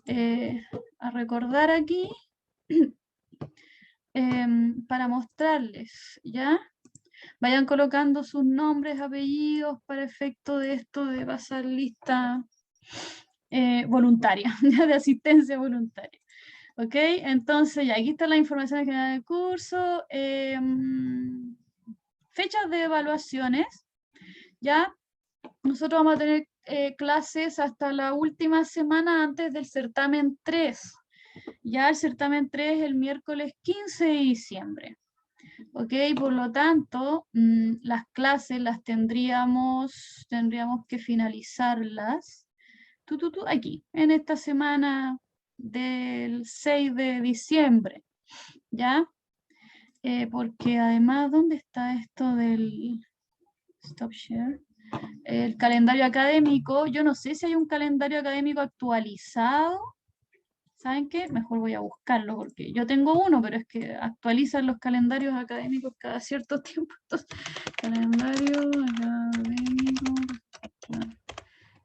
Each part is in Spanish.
a recordar aquí para mostrarles, ¿ya? Vayan colocando sus nombres, apellidos para efecto de esto de pasar lista voluntaria, de asistencia voluntaria. ¿Ok? Entonces, ya aquí está la información general del curso. Fechas de evaluaciones, ¿ya? Nosotros vamos a tener clases hasta la última semana antes del certamen 3. Ya el certamen 3 el miércoles 15 de diciembre. ¿Ok? Por lo tanto, las clases las tendríamos que finalizarlas aquí, en esta semana del 6 de diciembre, ¿ya? Porque además, ¿dónde está esto del stop share? El calendario académico, yo no sé si hay un calendario académico actualizado. ¿Saben qué? Mejor voy a buscarlo porque yo tengo uno, pero es que actualizan los calendarios académicos cada cierto tiempo. Entonces, calendario académico,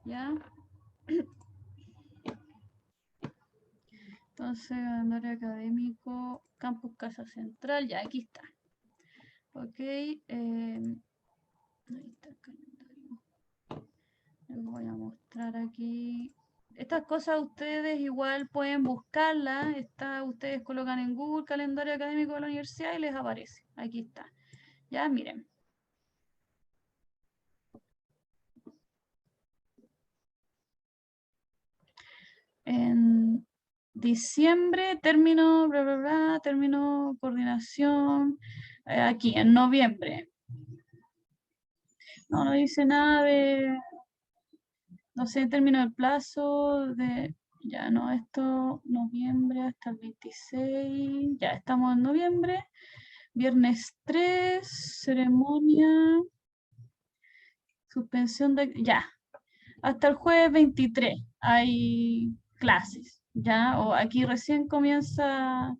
¿ya? Entonces, calendario académico, Campus Casa Central, ya aquí está. Ok, ahí está el calendario. Les voy a mostrar aquí. Estas cosas ustedes igual pueden buscarlas. Ustedes colocan en Google calendario académico de la universidad y les aparece. Aquí está. Ya, miren. En diciembre, término, bla, bla, bla, término, coordinación. Aquí, en noviembre. No dice nada de, no sé, término del plazo de, ya no, esto, noviembre hasta el 26, ya estamos en noviembre. Viernes 3, ceremonia, suspensión de, ya, hasta el jueves 23 hay clases, ya, o aquí recién comienza,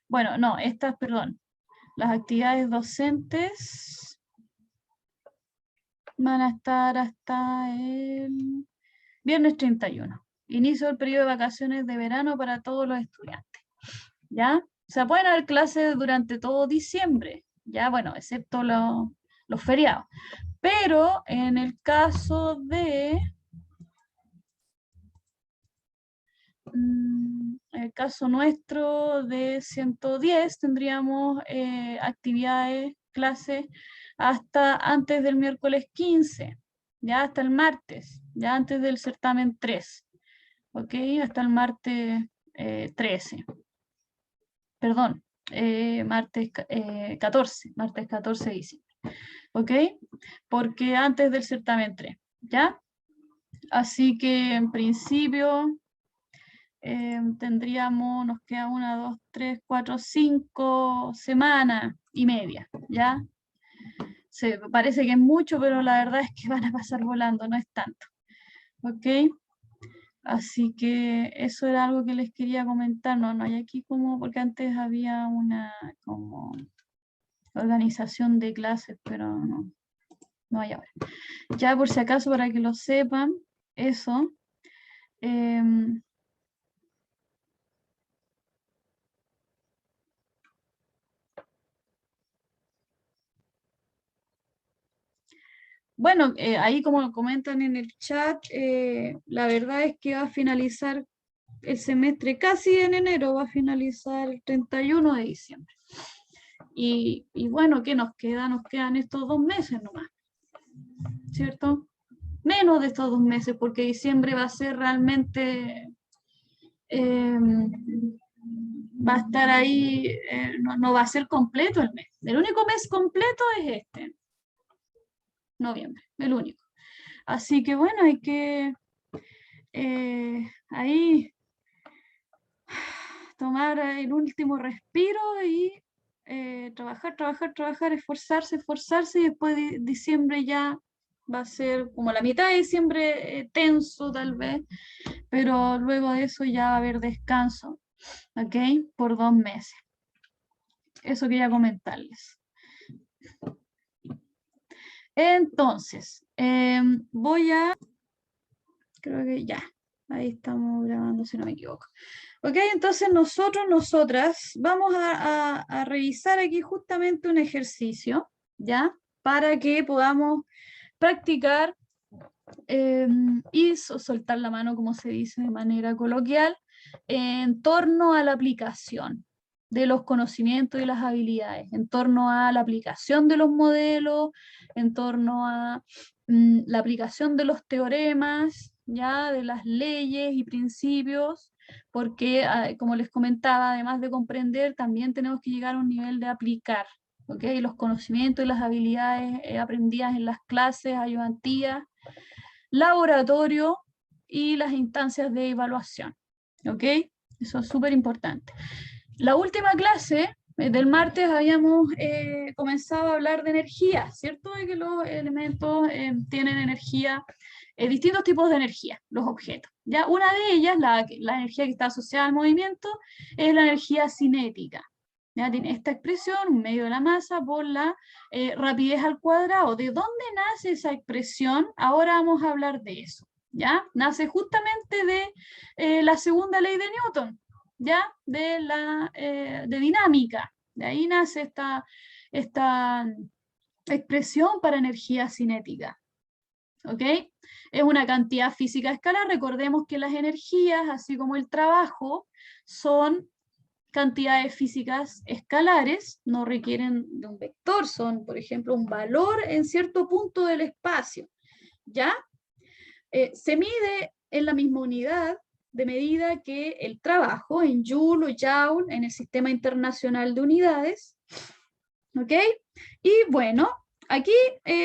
bueno, no, estas, perdón, las actividades docentes van a estar hasta el viernes 31. Inicio del periodo de vacaciones de verano para todos los estudiantes, ¿ya? O sea, pueden haber clases durante todo diciembre, ya, bueno, excepto los feriados. Pero en el caso de, el caso nuestro de 110, tendríamos actividades, clases, hasta antes del miércoles 15, ya hasta el martes, ya antes del certamen 3, ¿ok? Hasta el martes 13, perdón, martes 14 de diciembre, ¿ok? Porque antes del certamen 3, ¿ya? Así que en principio nos queda 1, 2, 3, 4, 5 semanas y media, ¿ya? Parece que es mucho, pero la verdad es que van a pasar volando, no es tanto, ¿ok? Así que eso era algo que les quería comentar, no hay aquí como, porque antes había una como organización de clases, pero no hay ahora. Ya por si acaso, para que lo sepan, eso. Bueno, ahí como comentan en el chat, la verdad es que va a finalizar el semestre casi en enero, va a finalizar el 31 de diciembre. Y bueno, ¿qué nos queda? Nos quedan estos 2 meses nomás, ¿cierto? Menos de estos 2 meses, porque diciembre va a ser realmente, va a estar ahí, no va a ser completo el mes. El único mes completo es este, noviembre, el único. Así que bueno, hay que ahí tomar el último respiro y trabajar, esforzarse y después de diciembre ya va a ser como la mitad de diciembre tenso tal vez, pero luego de eso ya va a haber descanso, ¿ok? Por 2 meses. Eso quería comentarles. Entonces, voy a Creo que ya. Ahí estamos grabando, si no me equivoco. Ok, entonces nosotras, vamos a revisar aquí justamente un ejercicio, ¿ya? Para que podamos practicar y soltar la mano, como se dice de manera coloquial, en torno a la aplicación de los conocimientos y las habilidades, en torno a la aplicación de los modelos, en torno a la aplicación de los teoremas, ya de las leyes y principios, porque, como les comentaba, además de comprender, también tenemos que llegar a un nivel de aplicar. ¿Okay? Los conocimientos y las habilidades aprendidas en las clases, ayudantías, laboratorio y las instancias de evaluación. ¿Ok? Eso es súper importante. La última clase del martes habíamos comenzado a hablar de energía, ¿cierto? De que los elementos tienen energía, distintos tipos de energía, los objetos. ¿Ya? Una de ellas, la energía que está asociada al movimiento, es la energía cinética. ¿Ya? Tiene esta expresión, un medio de la masa por la rapidez al cuadrado. ¿De dónde nace esa expresión? Ahora vamos a hablar de eso. ¿Ya? Nace justamente de la segunda ley de Newton, ¿ya? De dinámica. De ahí nace esta expresión para energía cinética. ¿Ok? Es una cantidad física escalar. Recordemos que las energías, así como el trabajo, son cantidades físicas escalares, no requieren de un vector, son, por ejemplo, un valor en cierto punto del espacio, ¿ya? Se mide en la misma unidad de medida que el trabajo, en joule o joule, en el sistema internacional de unidades, ¿ok? Y bueno, aquí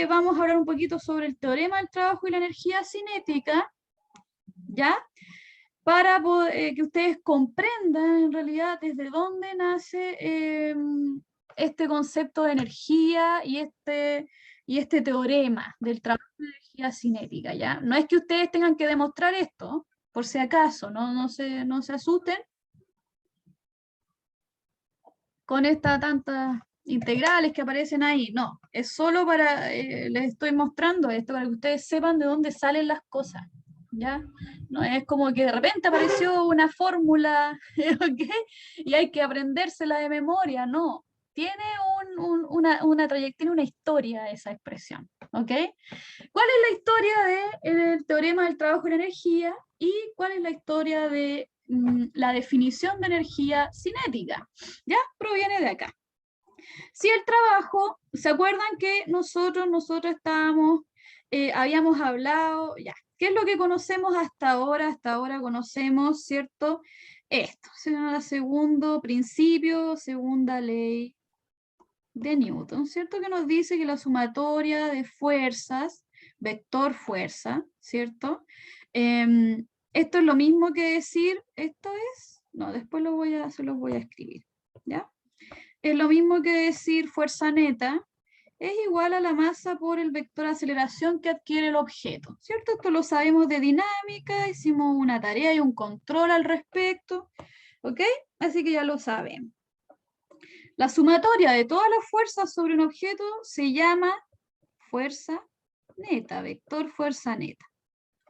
vamos a hablar un poquito sobre el teorema del trabajo y la energía cinética, ¿ya? Para que ustedes comprendan en realidad desde dónde nace este concepto de energía y este teorema del trabajo de energía cinética, ¿ya? No es que ustedes tengan que demostrar esto, por si acaso, no se asusten con estas tantas integrales que aparecen ahí, no, es solo para, les estoy mostrando esto para que ustedes sepan de dónde salen las cosas, ¿ya? No es como que de repente apareció una fórmula, ¿ok? Y hay que aprendérsela de memoria, no. Tiene una trayectoria, tiene una historia esa expresión, ¿ok? ¿Cuál es la historia del teorema del trabajo y la energía? ¿Y cuál es la historia de la definición de energía cinética? ¿Ya? Proviene de acá. Si el trabajo, ¿se acuerdan que nosotros estábamos, habíamos hablado, ya, ¿qué es lo que conocemos hasta ahora? Hasta ahora conocemos, ¿cierto? Esto, segundo principio, segunda ley de Newton, ¿cierto? Que nos dice que la sumatoria de fuerzas, vector fuerza, ¿cierto? Esto es lo mismo que decir, esto es, no, después se los voy a escribir, ¿ya? Es lo mismo que decir fuerza neta, es igual a la masa por el vector de aceleración que adquiere el objeto, ¿cierto? Esto lo sabemos de dinámica, hicimos una tarea y un control al respecto, ¿ok? Así que ya lo saben. La sumatoria de todas las fuerzas sobre un objeto se llama fuerza neta, vector fuerza neta,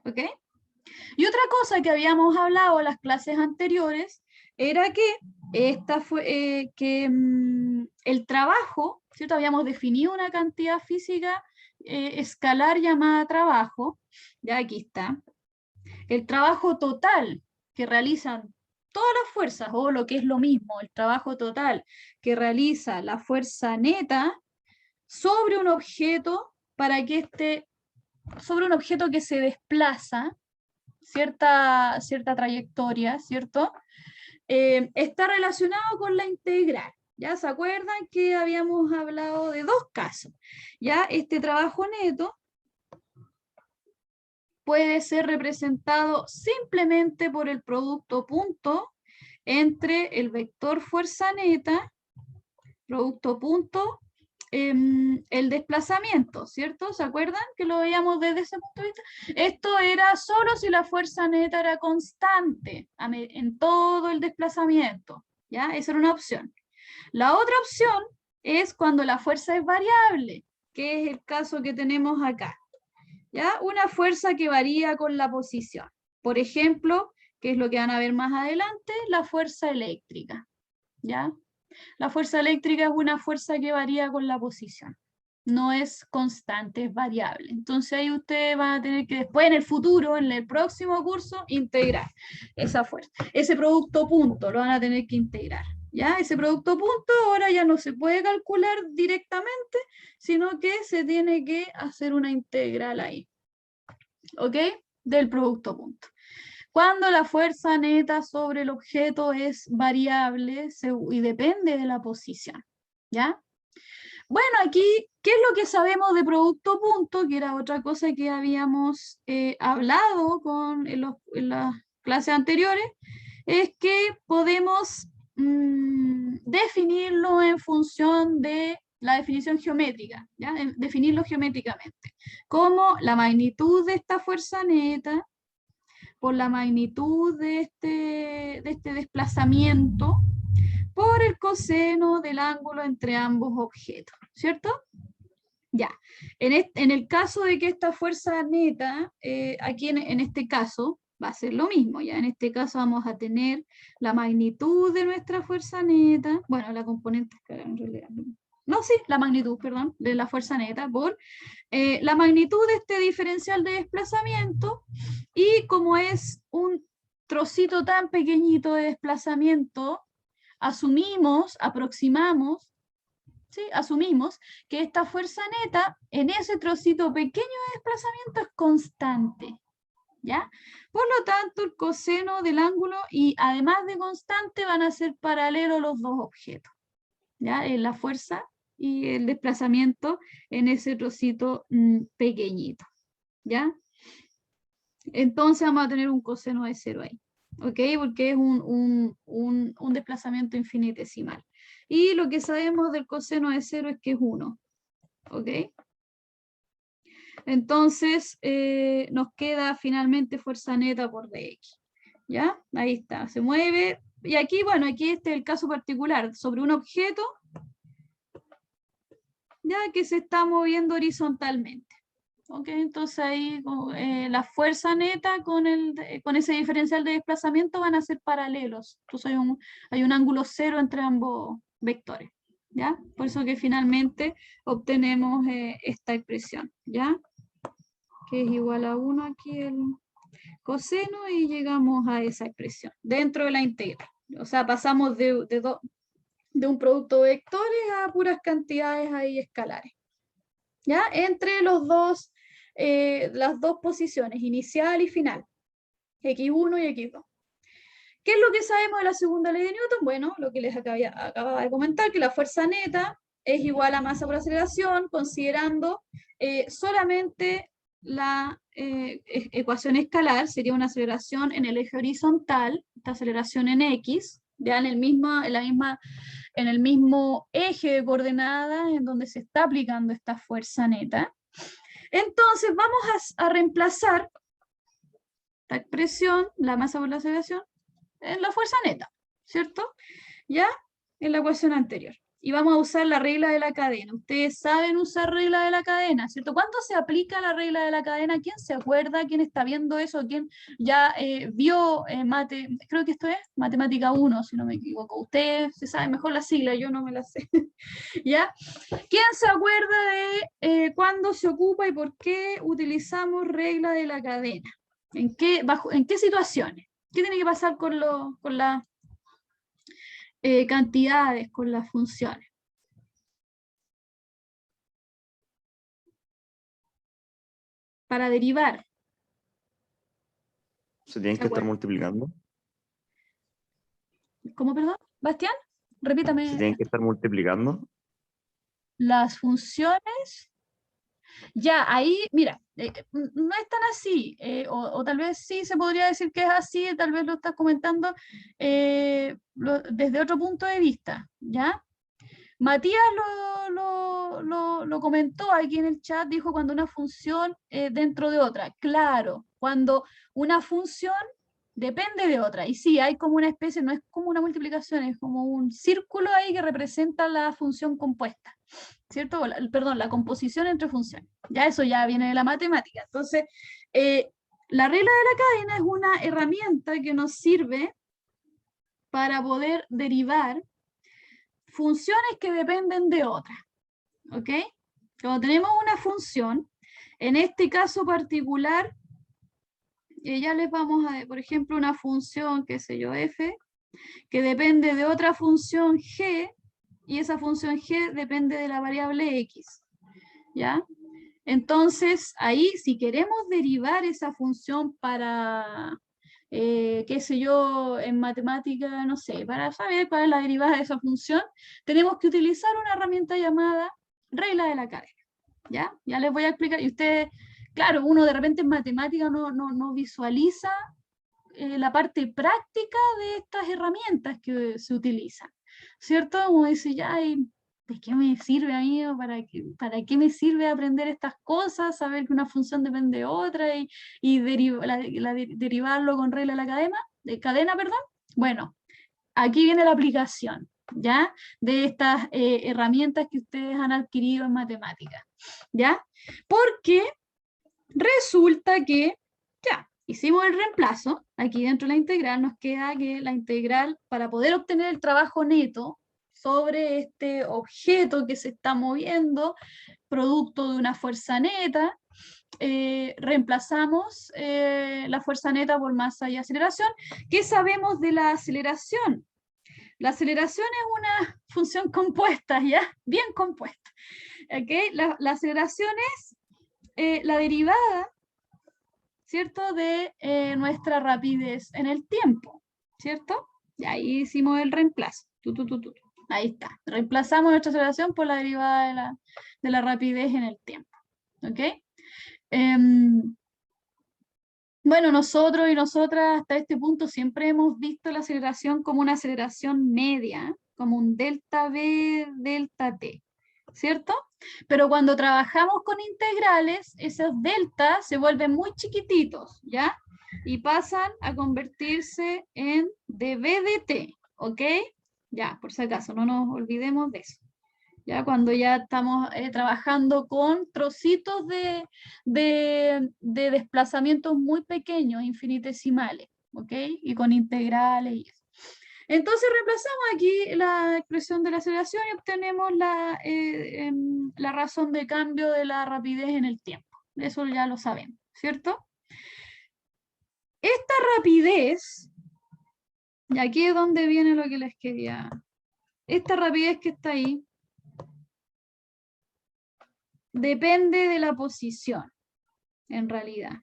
¿ok? Y otra cosa que habíamos hablado en las clases anteriores era que el trabajo, ¿cierto? Habíamos definido una cantidad física escalar llamada trabajo, ya aquí está. El trabajo total que realizan todas las fuerzas, o lo que es lo mismo, el trabajo total que realiza la fuerza neta sobre un objeto sobre un objeto que se desplaza cierta trayectoria, ¿cierto? Está relacionado con la integral. ¿Ya se acuerdan que habíamos hablado de dos casos? Ya este trabajo neto puede ser representado simplemente por el producto punto entre el vector fuerza neta, producto punto, el desplazamiento, ¿cierto? ¿Se acuerdan que lo veíamos desde ese punto de vista? Esto era solo si la fuerza neta era constante en todo el desplazamiento, ¿ya? Esa era una opción. La otra opción es cuando la fuerza es variable, que es el caso que tenemos acá. ¿Ya? Una fuerza que varía con la posición. Por ejemplo, que es lo que van a ver más adelante, la fuerza eléctrica. ¿Ya? La fuerza eléctrica es una fuerza que varía con la posición. No es constante, es variable. Entonces ahí ustedes van a tener que después en el futuro, en el próximo curso, integrar esa fuerza. Ese producto punto lo van a tener que integrar. ¿Ya? Ese producto punto ahora ya no se puede calcular directamente, sino que se tiene que hacer una integral ahí. ¿Ok? Del producto punto. Cuando la fuerza neta sobre el objeto es variable y depende de la posición. ¿Ya? Bueno, aquí, ¿qué es lo que sabemos de producto punto? Que era otra cosa que habíamos hablado en las clases anteriores, es que podemos definirlo en función de la definición geométrica, ¿ya? Definirlo geométricamente, como la magnitud de esta fuerza neta por la magnitud de este desplazamiento por el coseno del ángulo entre ambos objetos, ¿cierto? Ya, en el caso de que esta fuerza neta, aquí en este caso, va a ser lo mismo, ya en este caso vamos a tener la magnitud de nuestra fuerza neta, bueno, la componente escalar en realidad, no, sí, la magnitud, perdón, de la fuerza neta por la magnitud de este diferencial de desplazamiento, y como es un trocito tan pequeñito de desplazamiento, aproximamos, ¿sí? Asumimos que esta fuerza neta en ese trocito pequeño de desplazamiento es constante, ¿ya? Por lo tanto, el coseno del ángulo y además de constante van a ser paralelos los dos objetos, ¿ya? La fuerza y el desplazamiento en ese trocito pequeñito, ¿ya? Entonces vamos a tener un coseno de 0 ahí, ¿ok? Porque es un desplazamiento infinitesimal. Y lo que sabemos del coseno de 0 es que es 1, ¿ok? Entonces nos queda finalmente fuerza neta por dx, ¿ya? Ahí está, se mueve. Y aquí, bueno, aquí este es el caso particular, sobre un objeto, ya que se está moviendo horizontalmente. ¿Ok? Entonces ahí la fuerza neta con ese diferencial de desplazamiento van a ser paralelos. Entonces hay un ángulo cero entre ambos vectores. ¿Ya? Por eso que finalmente obtenemos esta expresión. ¿Ya? Que es igual a 1 aquí el coseno y llegamos a esa expresión dentro de la integral. O sea, pasamos de un producto de vectores a puras cantidades ahí escalares. ¿Ya? Entre las dos posiciones, inicial y final, x1 y x2. ¿Qué es lo que sabemos de la segunda ley de Newton? Bueno, lo que les acababa de comentar, que la fuerza neta es igual a masa por aceleración, considerando solamente la ecuación escalar, sería una aceleración en el eje horizontal, esta aceleración en x, ya en el mismo eje de coordenadas en donde se está aplicando esta fuerza neta. Entonces vamos a reemplazar esta expresión, la masa por la aceleración, en la fuerza neta, ¿cierto? Ya en la ecuación anterior. Y vamos a usar la regla de la cadena. Ustedes saben usar regla de la cadena, ¿cierto? ¿Cuándo se aplica la regla de la cadena? ¿Quién se acuerda? ¿Quién está viendo eso? ¿Quién ya vio creo que esto es matemática 1, si no me equivoco? Ustedes se saben mejor la sigla, yo no me la sé. ¿Ya? ¿Quién se acuerda de cuándo se ocupa y por qué utilizamos regla de la cadena? ¿En qué situaciones? ¿Qué tiene que pasar con las cantidades, con las funciones? Para derivar. ¿Se tienen que estar multiplicando? ¿Cómo, perdón? ¿Bastián? ¿Se Repítame. tienen que estar multiplicando? Las funciones. Ya, ahí, mira, no es tan así, o tal vez sí se podría decir que es así, tal vez lo estás comentando desde otro punto de vista, ¿ya? Matías lo comentó aquí en el chat, dijo cuando una función dentro de otra. Claro, cuando una función depende de otra. Y sí, hay como una especie, no es como una multiplicación, es como un círculo ahí que representa la función compuesta. ¿cierto? Perdón, la composición entre funciones. Ya eso ya viene de la matemática. Entonces, la regla de la cadena es una herramienta que nos sirve para poder derivar funciones que dependen de otras, ¿ok? Cuando tenemos una función, en este caso particular, ya les vamos a ver, por ejemplo, una función, qué sé yo, f, que depende de otra función g, y esa función g depende de la variable x, ¿ya? Entonces, ahí, si queremos derivar esa función para, qué sé yo, en matemática, no sé, para saber cuál es la derivada de esa función, tenemos que utilizar una herramienta llamada regla de la cadena, ¿ya? Ya les voy a explicar, y ustedes, claro, uno de repente en matemática no visualiza la parte práctica de estas herramientas que se utilizan, ¿cierto? Como dice, ya, ¿de qué me sirve a mí? ¿Para qué me sirve aprender estas cosas? Saber que una función depende de otra y derivarlo con regla de cadena, perdón. Bueno, aquí viene la aplicación, ¿ya? De estas herramientas que ustedes han adquirido en matemáticas, ¿ya? Porque resulta que, ya, hicimos el reemplazo, aquí dentro de la integral nos queda que la integral, para poder obtener el trabajo neto sobre este objeto que se está moviendo, producto de una fuerza neta, reemplazamos la fuerza neta por masa y aceleración. ¿Qué sabemos de la aceleración? La aceleración es una función compuesta, ¿ya? Bien compuesta. ¿Okay? La aceleración es la derivada, ¿cierto? De nuestra rapidez en el tiempo, ¿cierto? Y ahí hicimos el reemplazo. Ahí está. Reemplazamos nuestra aceleración por la derivada de la rapidez en el tiempo. ¿Ok? Bueno, nosotros y nosotras hasta este punto siempre hemos visto la aceleración como una aceleración media, como un delta V, delta T, ¿cierto? Pero cuando trabajamos con integrales, esos deltas se vuelven muy chiquititos, ¿ya? Y pasan a convertirse en dv dt, ¿ok? Ya, por si acaso, no nos olvidemos de eso. Ya cuando ya estamos trabajando con trocitos de desplazamientos muy pequeños, infinitesimales, ¿ok? Y con integrales y eso. Entonces reemplazamos aquí la expresión de la aceleración y obtenemos la razón de cambio de la rapidez en el tiempo. Eso ya lo sabemos, ¿cierto? Esta rapidez, y aquí es donde viene lo que les quería. Esta rapidez que está ahí depende de la posición, en realidad.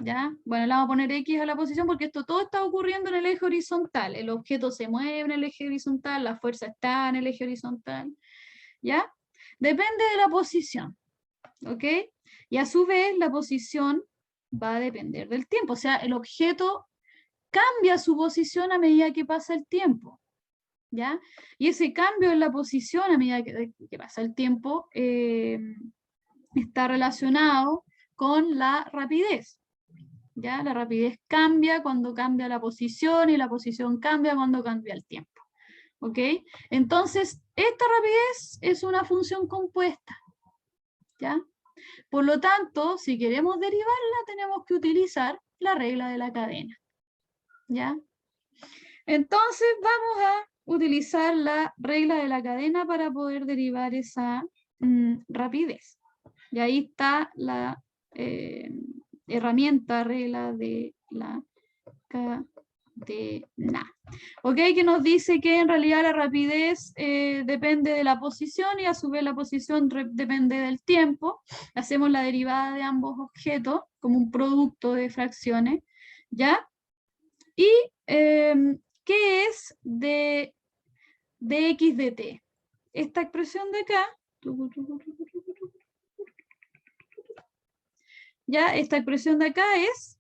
¿Ya? Bueno, le vamos a poner X a la posición porque esto todo está ocurriendo en el eje horizontal. El objeto se mueve en el eje horizontal, la fuerza está en el eje horizontal. ¿Ya? Depende de la posición. ¿Ok? Y a su vez la posición va a depender del tiempo. O sea, el objeto cambia su posición a medida que pasa el tiempo. ¿Ya? Y ese cambio en la posición a medida que pasa el tiempo está relacionado con la rapidez. ¿Ya? La rapidez cambia cuando cambia la posición y la posición cambia cuando cambia el tiempo. ¿Ok? Entonces, esta rapidez es una función compuesta. ¿Ya? Por lo tanto, si queremos derivarla, tenemos que utilizar la regla de la cadena. ¿Ya? Entonces, vamos a utilizar la regla de la cadena para poder derivar esa rapidez. Y ahí está la herramienta regla de la cadena. ¿Ok? Que nos dice que en realidad la rapidez depende de la posición y a su vez la posición depende del tiempo. Hacemos la derivada de ambos objetos como un producto de fracciones, ¿ya? Y ¿qué es de x de t? Esta expresión de acá, ya, esta expresión de acá es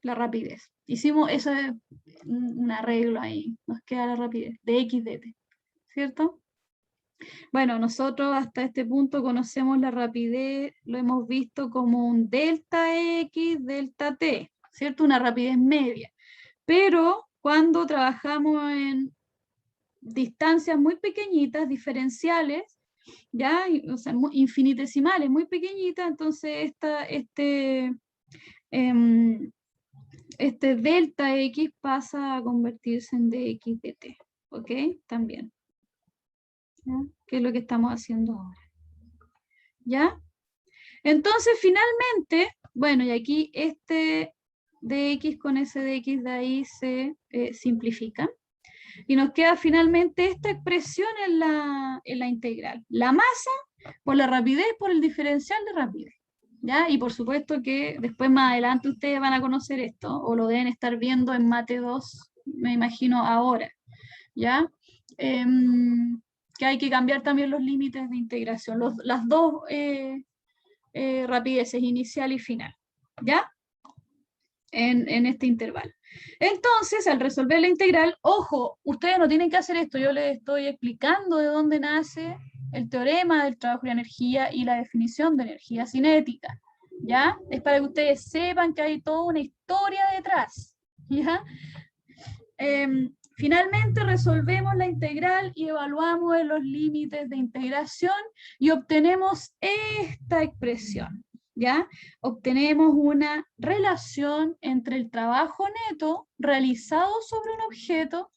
la rapidez. Hicimos eso, un arreglo ahí, nos queda la rapidez de x de t, ¿cierto? Bueno, nosotros hasta este punto conocemos la rapidez, lo hemos visto como un delta x, delta t, ¿cierto? Una rapidez media. Pero cuando trabajamos en distancias muy pequeñitas, diferenciales, ¿ya? O sea, infinitesimales, muy pequeñitas, entonces este delta X pasa a convertirse en dx dt, ¿ok? También, ¿ya? Que es lo que estamos haciendo ahora, ¿ya? Entonces, finalmente, bueno, y aquí este dx con ese dx de ahí se simplifican, y nos queda finalmente esta expresión en la integral. La masa por la rapidez por el diferencial de rapidez, ¿ya? Y por supuesto que después más adelante ustedes van a conocer esto, o lo deben estar viendo en Mate 2, me imagino ahora, ¿ya? Que hay que cambiar también los límites de integración, las dos rapideces, inicial y final, ¿ya? En este intervalo. Entonces, al resolver la integral, ojo, ustedes no tienen que hacer esto, yo les estoy explicando de dónde nace el teorema del trabajo de la energía y la definición de energía cinética, ¿ya? Es para que ustedes sepan que hay toda una historia detrás, ¿ya? Finalmente resolvemos la integral y evaluamos los límites de integración y obtenemos esta expresión, ¿ya? Obtenemos una relación entre el trabajo neto realizado sobre un objeto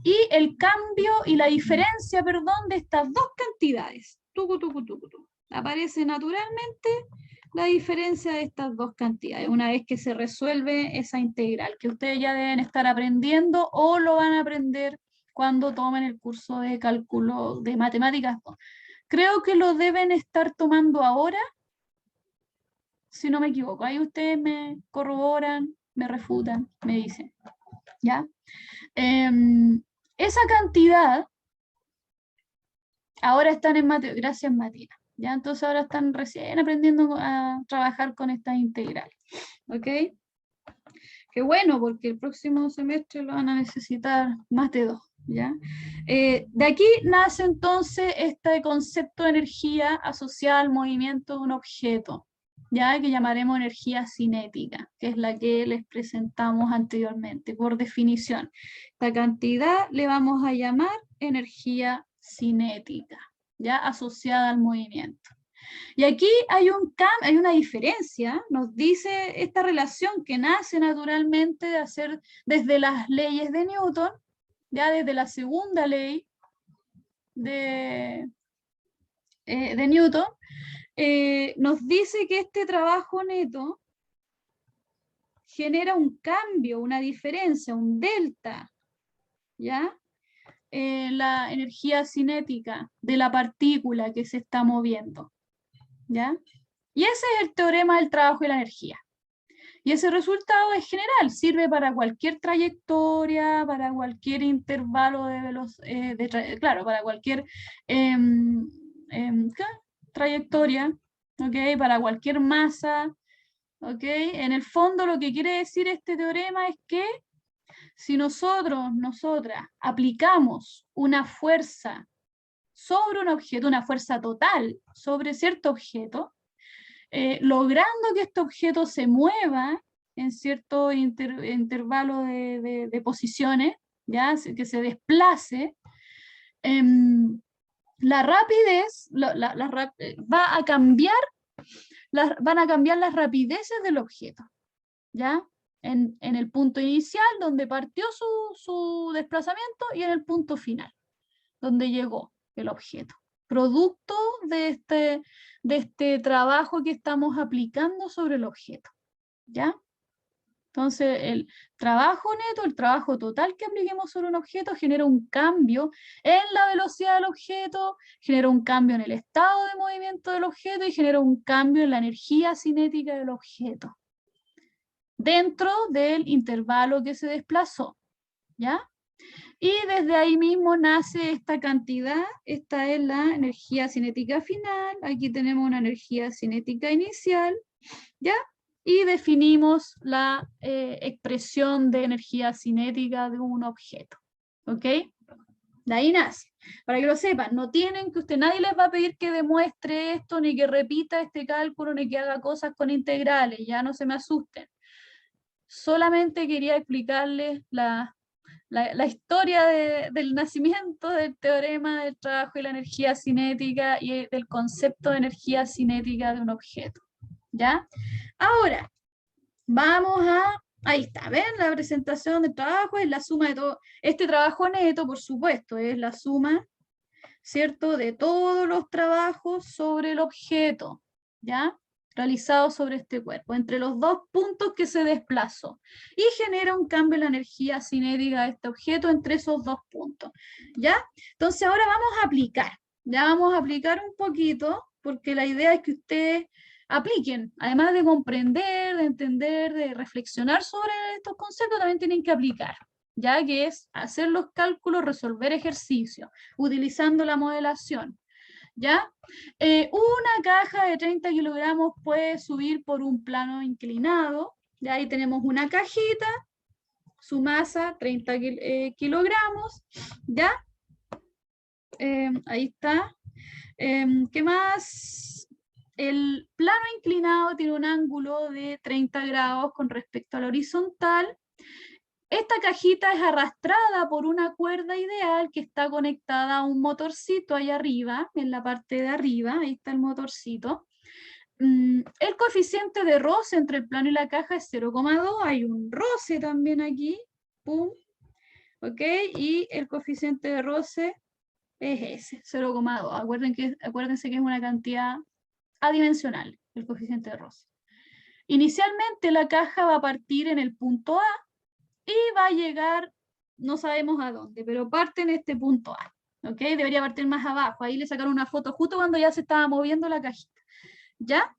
y el cambio y la diferencia, perdón, de estas dos cantidades. Tucu, tucu, tucu, tucu. Aparece naturalmente la diferencia de estas dos cantidades, una vez que se resuelve esa integral, que ustedes ya deben estar aprendiendo o lo van a aprender cuando tomen el curso de cálculo de matemáticas. Creo que lo deben estar tomando ahora, si no me equivoco. Ahí ustedes me corroboran, me refutan, me dicen, ¿ya? Esa cantidad ahora están en Mateo, gracias Matías. ¿Ya? Entonces ahora están recién aprendiendo a trabajar con estas integrales. ¿Ok? Qué bueno, porque el próximo semestre lo van a necesitar más de 2. ¿Ya? De aquí nace entonces este concepto de energía asociada al movimiento de un objeto, ¿ya? Que llamaremos energía cinética, que es la que les presentamos anteriormente, por definición. Esta cantidad le vamos a llamar energía cinética, ¿ya? Asociada al movimiento. Y aquí hay una diferencia, nos dice esta relación que nace naturalmente de hacer desde las leyes de Newton, ya desde la segunda ley de Newton, nos dice que este trabajo neto genera un cambio, una diferencia, un delta, ¿ya? La energía cinética de la partícula que se está moviendo, ¿ya? Y ese es el teorema del trabajo y la energía. Y ese resultado es general, sirve para cualquier trayectoria, para cualquier intervalo de velocidad, claro, para cualquier trayectoria, ¿ok? Para cualquier masa, ¿ok? En el fondo lo que quiere decir este teorema es que si nosotras aplicamos una fuerza sobre un objeto, una fuerza total sobre cierto objeto, logrando que este objeto se mueva en cierto intervalo de posiciones, ¿ya? Que se desplace, la rapidez va a cambiar, van a cambiar las rapideces del objeto, ¿ya? En el punto inicial, donde partió su desplazamiento, y en el punto final, donde llegó el objeto. Producto de este trabajo que estamos aplicando sobre el objeto, ¿ya? Entonces, el trabajo neto, el trabajo total que apliquemos sobre un objeto genera un cambio en la velocidad del objeto, genera un cambio en el estado de movimiento del objeto y genera un cambio en la energía cinética del objeto dentro del intervalo que se desplazó, ¿ya? Y desde ahí mismo nace esta cantidad, esta es la energía cinética final, aquí tenemos una energía cinética inicial, ¿ya? Y definimos la expresión de energía cinética de un objeto, ¿ok? De ahí nace. Para que lo sepan, no tienen que nadie les va a pedir que demuestre esto, ni que repita este cálculo, ni que haga cosas con integrales, ya no se me asusten. Solamente quería explicarles la historia del nacimiento del teorema del trabajo y la energía cinética y del concepto de energía cinética de un objeto. ¿Ya? Ahora, vamos a... Ahí está, ¿ven? La presentación del trabajo es la suma de todo. Este trabajo neto, por supuesto, es la suma, ¿cierto?, de todos los trabajos sobre el objeto, ¿ya?, realizados sobre este cuerpo, entre los dos puntos que se desplazó, y genera un cambio en la energía cinética de este objeto entre esos dos puntos, ¿ya? Entonces ahora vamos a aplicar, ya vamos a aplicar un poquito, porque la idea es que ustedes apliquen, además de comprender, de entender, de reflexionar sobre estos conceptos, también tienen que aplicar, ya que es hacer los cálculos, resolver ejercicios, utilizando la modelación, ¿ya? Una caja de 30 kilogramos puede subir por un plano inclinado, ya ahí tenemos una cajita, su masa 30 kilogramos, ¿ya? Ahí está. ¿Qué más? El plano inclinado tiene un ángulo de 30 grados con respecto al horizontal. Esta cajita es arrastrada por una cuerda ideal que está conectada a un motorcito ahí arriba, en la parte de arriba, ahí está el motorcito. El coeficiente de roce entre el plano y la caja es 0,2, hay un roce también aquí, pum, ok, y el coeficiente de roce es ese, 0,2. Acuérdense que es una cantidad adimensional, el coeficiente de roce. Inicialmente la caja va a partir en el punto A, y va a llegar, no sabemos a dónde, pero parte en este punto A, ¿ok? Debería partir más abajo, ahí le sacaron una foto justo cuando ya se estaba moviendo la cajita, ¿ya?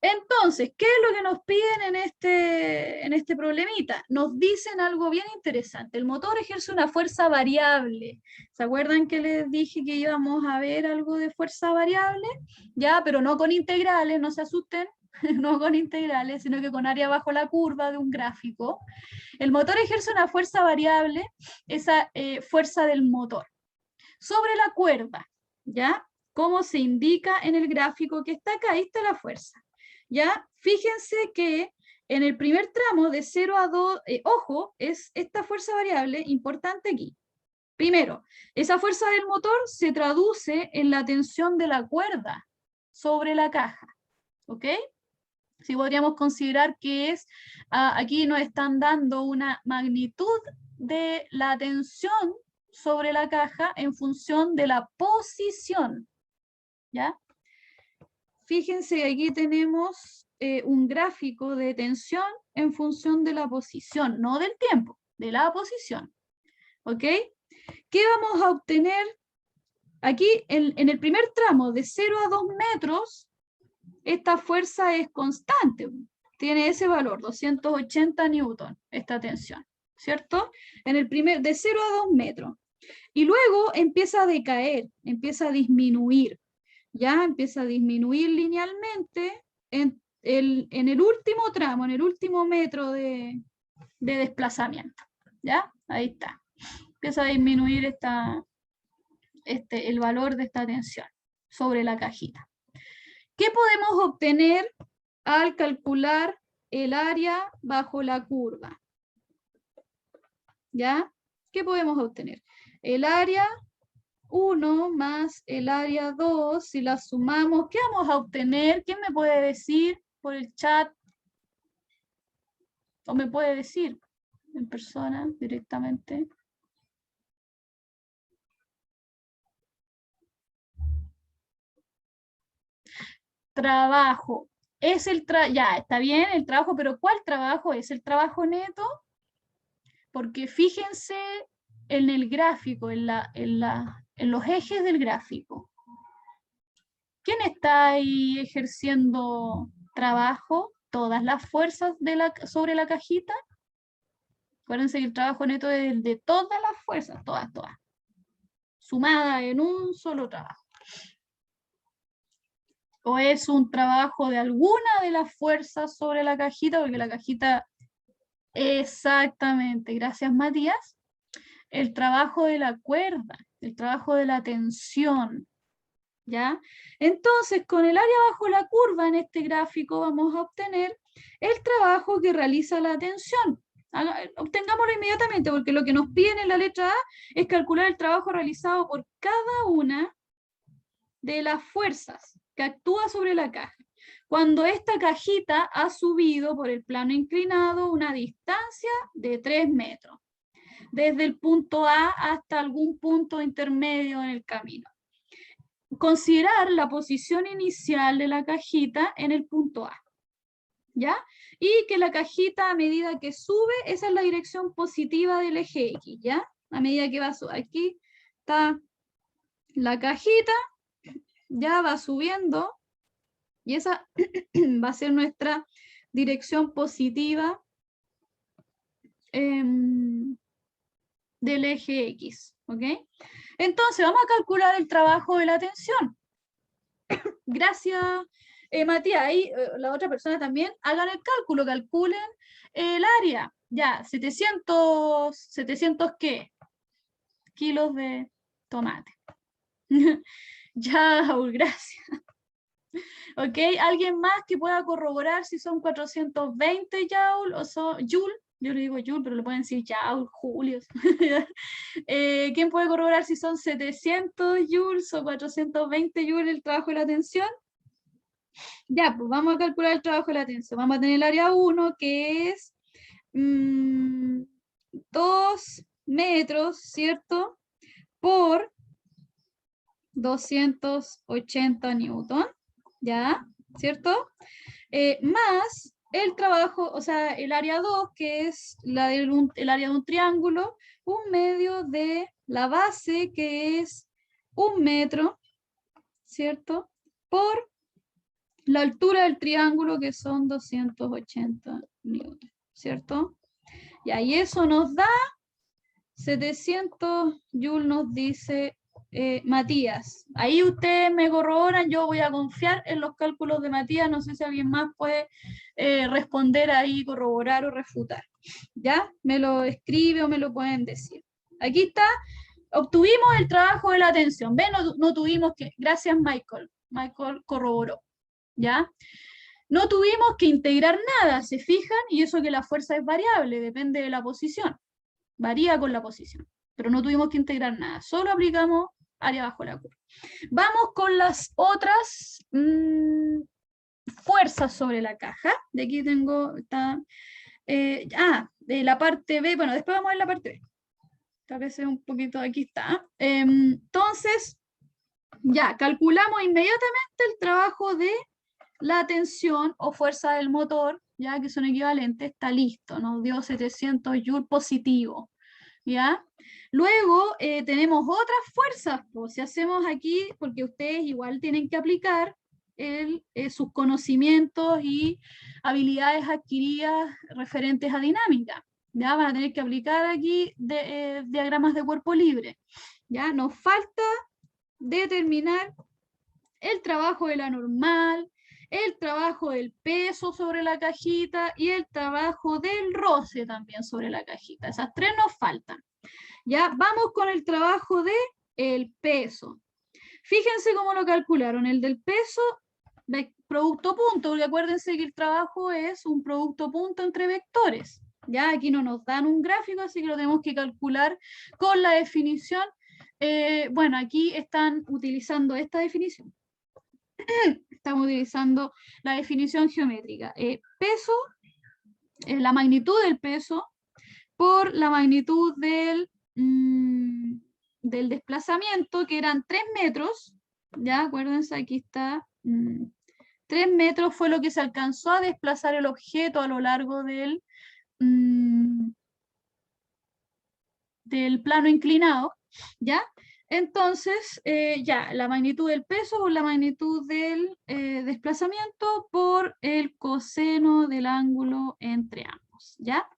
Entonces, ¿qué es lo que nos piden en este problemita? Nos dicen algo bien interesante, el motor ejerce una fuerza variable, ¿se acuerdan que les dije que íbamos a ver algo de fuerza variable? Ya, pero no con integrales, no se asusten, no con integrales, sino que con área bajo la curva de un gráfico. El motor ejerce una fuerza variable, esa fuerza del motor, sobre la cuerda, ¿ya? Como se indica en el gráfico que está acá, ahí está la fuerza, ¿ya? Fíjense que en el primer tramo de 0 a 2, ojo, es esta fuerza variable importante aquí. Primero, esa fuerza del motor se traduce en la tensión de la cuerda sobre la caja, ¿ok? Sí, podríamos considerar que es, aquí nos están dando una magnitud de la tensión sobre la caja en función de la posición, ¿ya? Fíjense que aquí tenemos un gráfico de tensión en función de la posición, no del tiempo, de la posición, ¿ok? ¿Qué vamos a obtener? Aquí, en el primer tramo, de 0 a 2 metros, esta fuerza es constante, tiene ese valor, 280 newton, esta tensión, ¿cierto? En el primer, de 0 a 2 metros. Y luego empieza a decaer, empieza a disminuir, ¿ya? Empieza a disminuir linealmente en el último tramo, en el último metro de desplazamiento, ¿ya? Ahí está. Empieza a disminuir el valor de esta tensión sobre la cajita. ¿Qué podemos obtener al calcular el área bajo la curva? ¿Ya? ¿Qué podemos obtener? El área 1 más el área 2, si la sumamos, ¿qué vamos a obtener? ¿Quién me puede decir por el chat? ¿O me puede decir en persona directamente? Trabajo. Es ya, está bien el trabajo, pero ¿cuál trabajo? ¿Es el trabajo neto? Porque fíjense en el gráfico, en los ejes del gráfico. ¿Quién está ahí ejerciendo trabajo? ¿Todas las fuerzas sobre la cajita? Acuérdense que el trabajo neto es el de todas las fuerzas, todas, sumadas en un solo trabajo. ¿O es un trabajo de alguna de las fuerzas sobre la cajita? Porque la cajita, exactamente, gracias Matías, el trabajo de la cuerda, el trabajo de la tensión, ¿ya? Entonces, con el área bajo la curva en este gráfico vamos a obtener el trabajo que realiza la tensión. Obtengámoslo inmediatamente, porque lo que nos piden en la letra A es calcular el trabajo realizado por cada una de las fuerzas que actúa sobre la caja, cuando esta cajita ha subido por el plano inclinado una distancia de 3 metros, desde el punto A hasta algún punto intermedio en el camino. Considerar la posición inicial de la cajita en el punto A, ¿ya? Y que la cajita, a medida que sube, esa es la dirección positiva del eje X, ¿ya? A medida que va aquí está la cajita, ya va subiendo, y esa va a ser nuestra dirección positiva del eje X, ¿ok? Entonces, vamos a calcular el trabajo de la tensión. Gracias, Matías. Ahí la otra persona también, hagan el cálculo, calculen el área. Ya, 700 ¿qué? Kilos de tomate. Ya, gracias. ¿Ok? ¿Alguien más que pueda corroborar si son 420 joule o son joule? Yo le digo joule, pero le pueden decir joule, julios. ¿Quién puede corroborar si son 700 joules o 420 joules el trabajo de la tensión? Ya, pues vamos a calcular el trabajo de la tensión. Vamos a tener el área 1, que es 2 metros, ¿cierto? Por 280 newton, ¿ya? ¿Cierto? Más el trabajo, o sea, el área 2, que es el área de un triángulo, un medio de la base, que es 1 metro, ¿cierto? Por la altura del triángulo, que son 280 newton, ¿cierto? Y ahí eso nos da 700 joules, nos dice Matías. Ahí ustedes me corroboran, yo voy a confiar en los cálculos de Matías, no sé si alguien más puede responder ahí, corroborar o refutar. ¿Ya? Me lo escribe o me lo pueden decir. Aquí está, obtuvimos el trabajo de la tensión. ¿Ven? No tuvimos que, gracias Michael. Michael corroboró. ¿Ya? No tuvimos que integrar nada, ¿se fijan? Y eso que la fuerza es variable, depende de la posición. Varía con la posición. Pero no tuvimos que integrar nada. Solo aplicamos área bajo la curva. Vamos con las otras fuerzas sobre la caja. De aquí tengo, de la parte B. Bueno, después vamos a ver la parte B. Tal vez es un poquito, aquí está. Entonces, ya, calculamos inmediatamente el trabajo de la tensión o fuerza del motor, ya que son equivalentes, está listo, nos dio 700 joules positivo, ¿ya? Luego tenemos otras fuerzas, pues si hacemos aquí, porque ustedes igual tienen que aplicar sus conocimientos y habilidades adquiridas referentes a dinámica, ¿ya? Van a tener que aplicar aquí diagramas de cuerpo libre, ¿ya? Nos falta determinar el trabajo de la normal, el trabajo del peso sobre la cajita y el trabajo del roce también sobre la cajita. Esas tres nos faltan. Ya, vamos con el trabajo del peso. Fíjense cómo lo calcularon. El del peso, producto punto, porque acuérdense que el trabajo es un producto punto entre vectores. Ya, aquí no nos dan un gráfico, así que lo tenemos que calcular con la definición. Bueno, aquí están utilizando esta definición. Estamos utilizando la definición geométrica. Peso, la magnitud del peso por la magnitud del desplazamiento, que eran 3 metros, ya acuérdense, aquí está, 3 metros fue lo que se alcanzó a desplazar el objeto a lo largo del plano inclinado, ¿ya? Entonces, ya, la magnitud del peso por la magnitud del desplazamiento por el coseno del ángulo entre ambos, ¿ya?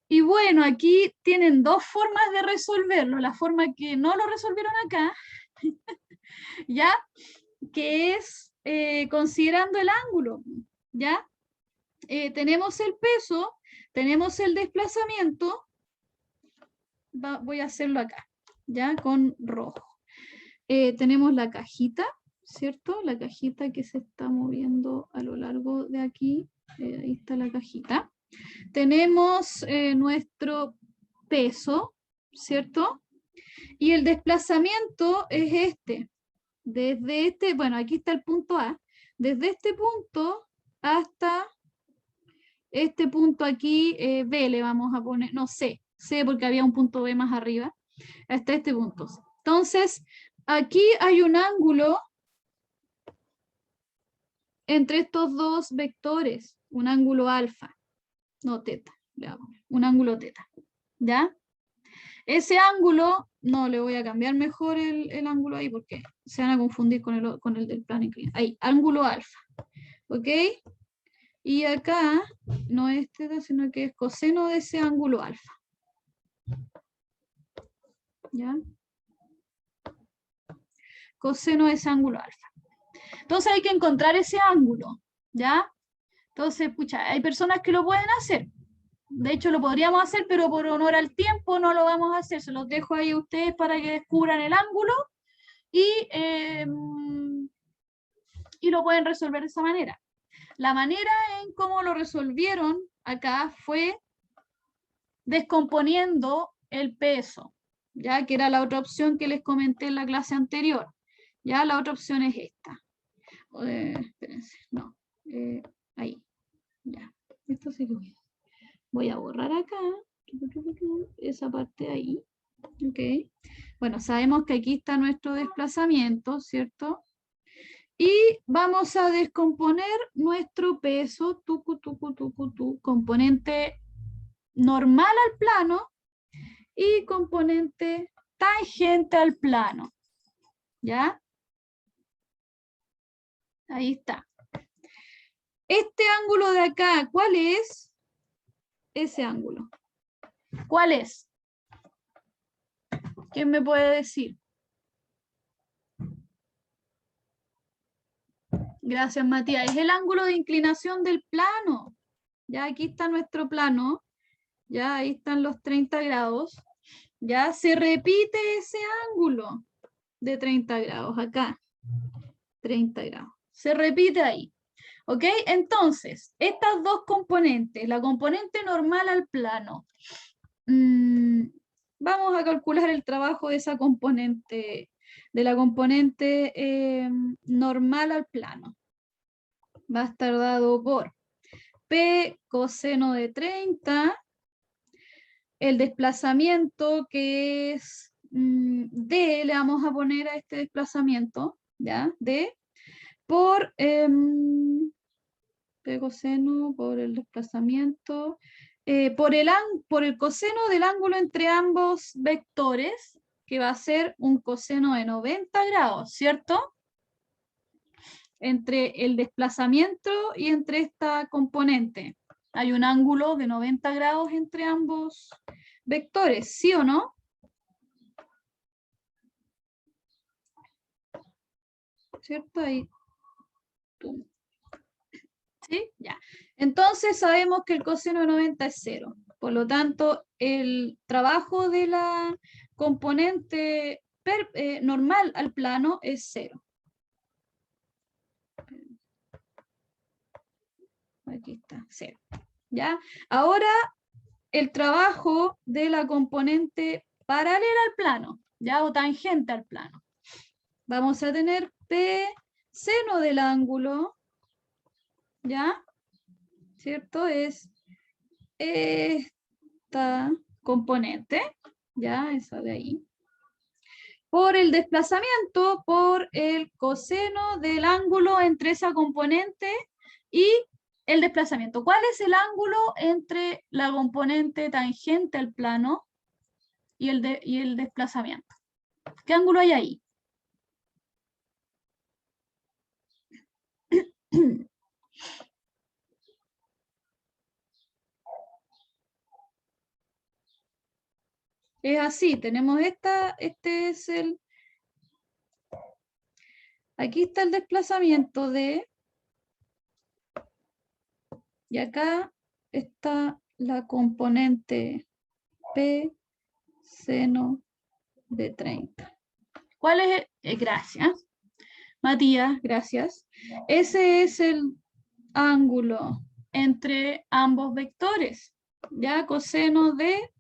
Y bueno, aquí tienen dos formas de resolverlo. La forma que no lo resolvieron acá, ¿ya? Que es considerando el ángulo, ¿ya? Tenemos el peso, tenemos el desplazamiento, voy a hacerlo acá, ¿ya? Con rojo. Tenemos la cajita, ¿cierto? La cajita que se está moviendo a lo largo de aquí, ahí está la cajita. tenemos nuestro peso, ¿cierto? Y el desplazamiento es este. Desde este, bueno, aquí está el punto A. Desde este punto hasta este punto aquí, B le vamos a poner, no C, C porque había un punto B más arriba, hasta este punto. Entonces, aquí hay un ángulo entre estos dos vectores, un ángulo alfa, no teta, le voy a poner, un ángulo teta, ¿ya? Ese ángulo, no, le voy a cambiar mejor el ángulo ahí porque se van a confundir con el del plano inclinado. Ahí, ángulo alfa, ¿ok? Y acá no es teta, sino que es coseno de ese ángulo alfa. ¿Ya? Coseno de ese ángulo alfa. Entonces hay que encontrar ese ángulo, ¿ya? Entonces, pucha, hay personas que lo pueden hacer. De hecho, lo podríamos hacer, pero por honor al tiempo no lo vamos a hacer. Se los dejo ahí a ustedes para que descubran el ángulo y lo pueden resolver de esa manera. La manera en cómo lo resolvieron acá fue descomponiendo el peso, ya que era la otra opción que les comenté en la clase anterior. Ya la otra opción es esta. Espérense, no. Ahí. Ya. Esto sí que voy a borrar acá. Esa parte ahí. Ok. Bueno, sabemos que aquí está nuestro desplazamiento, ¿cierto? Y vamos a descomponer nuestro peso, componente normal al plano y componente tangente al plano. ¿Ya? Ahí está. Este ángulo de acá, ¿cuál es? Ese ángulo. ¿Cuál es? ¿Quién me puede decir? Gracias, Matías. Es el ángulo de inclinación del plano. Ya aquí está nuestro plano. Ya ahí están los 30 grados. Ya se repite ese ángulo de 30 grados acá. 30 grados. Se repite ahí. ¿Ok? Entonces, estas dos componentes, la componente normal al plano, vamos a calcular el trabajo de esa componente, de la componente normal al plano. Va a estar dado por P coseno de 30, el desplazamiento que es D, le vamos a poner a este desplazamiento, ¿ya? D, por P coseno, por el desplazamiento, por el coseno del ángulo entre ambos vectores, que va a ser un coseno de 90 grados, ¿cierto? Entre el desplazamiento y entre esta componente. Hay un ángulo de 90 grados entre ambos vectores, ¿sí o no? ¿Cierto? Ahí. ¿Sí? Ya. Entonces sabemos que el coseno de 90 es 0. Por lo tanto, el trabajo de la componente normal al plano es 0. Aquí está, 0. ¿Ya? Ahora, el trabajo de la componente paralela al plano, ¿ya? O tangente al plano. Vamos a tener P seno del ángulo, ¿ya? ¿Cierto? Es esta componente, ¿ya? Esa de ahí. Por el desplazamiento, por el coseno del ángulo entre esa componente y el desplazamiento. ¿Cuál es el ángulo entre la componente tangente al plano y el desplazamiento? ¿Qué ángulo hay ahí? Es así, tenemos este es aquí está el desplazamiento de, y acá está la componente P seno de 30. ¿Cuál es? Gracias. Matías, gracias. Ese es el ángulo entre ambos vectores. ¿Ya? Coseno de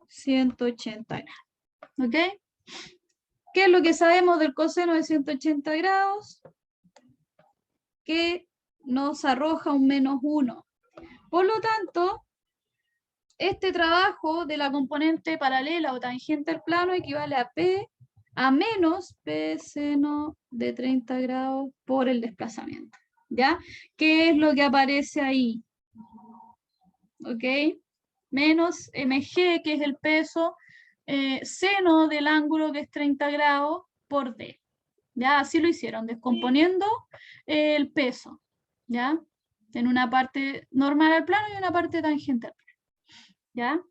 180 grados. ¿Ok? ¿Qué es lo que sabemos del coseno de 180 grados? Que nos arroja un -1. Por lo tanto, este trabajo de la componente paralela o tangente al plano equivale a P a menos P seno de 30 grados por el desplazamiento. ¿Ya? ¿Qué es lo que aparece ahí? ¿Ok? Menos mg, que es el peso, seno del ángulo, que es 30 grados, por D. ¿Ya? Así lo hicieron, descomponiendo el peso. ¿Ya? En una parte normal al plano y una parte tangente al plano. ¿Ya?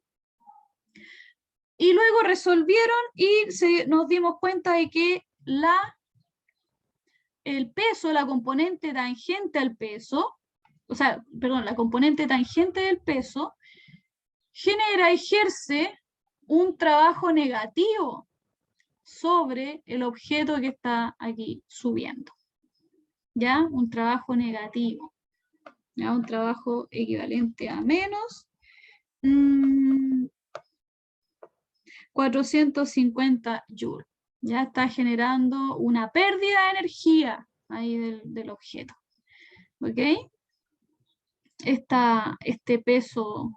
Y luego resolvieron y nos dimos cuenta de que el peso, la componente tangente al peso, o sea, perdón, la componente tangente del peso, ejerce un trabajo negativo sobre el objeto que está aquí subiendo. ¿Ya? Un trabajo negativo. ¿Ya? Un trabajo equivalente a menos 450 joules. Ya está generando una pérdida de energía ahí del objeto. ¿Ok? Este peso,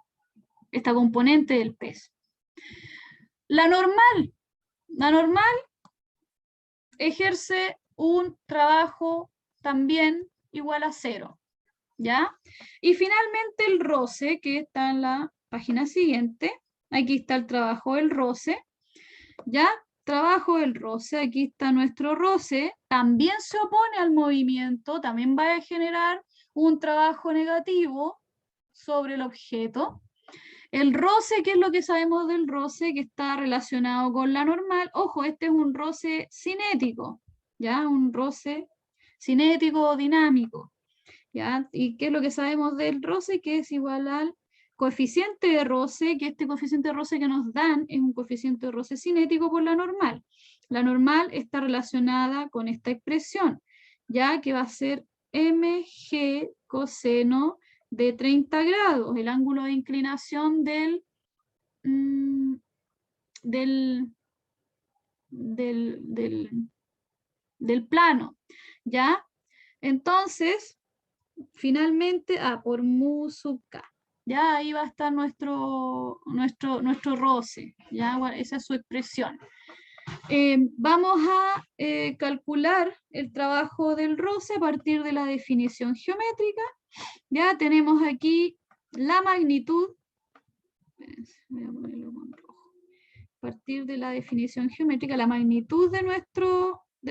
esta componente del peso. La normal ejerce un trabajo también igual a 0. ¿Ya? Y finalmente el roce, que está en la página siguiente. Aquí está el trabajo del roce. ¿Ya? Trabajo del roce, aquí está nuestro roce. También se opone al movimiento, también va a generar un trabajo negativo sobre el objeto. El roce, ¿qué es lo que sabemos del roce? Que está relacionado con la normal. Ojo, este es un roce cinético, ¿ya? Un roce cinético o dinámico, ¿ya? ¿Y qué es lo que sabemos del roce? Que es igual al coeficiente de roce, que este coeficiente de roce que nos dan es un coeficiente de roce cinético por la normal. La normal está relacionada con esta expresión, ya que va a ser mg coseno de 30 grados, el ángulo de inclinación del plano, ¿ya? Entonces, finalmente, por mu sub k, ya ahí va a estar nuestro roce, ya esa es su expresión. Vamos a calcular el trabajo del roce a partir de la definición geométrica. Ya tenemos aquí la magnitud, voy a ponerlo con rojo, a partir de la definición geométrica, la magnitud de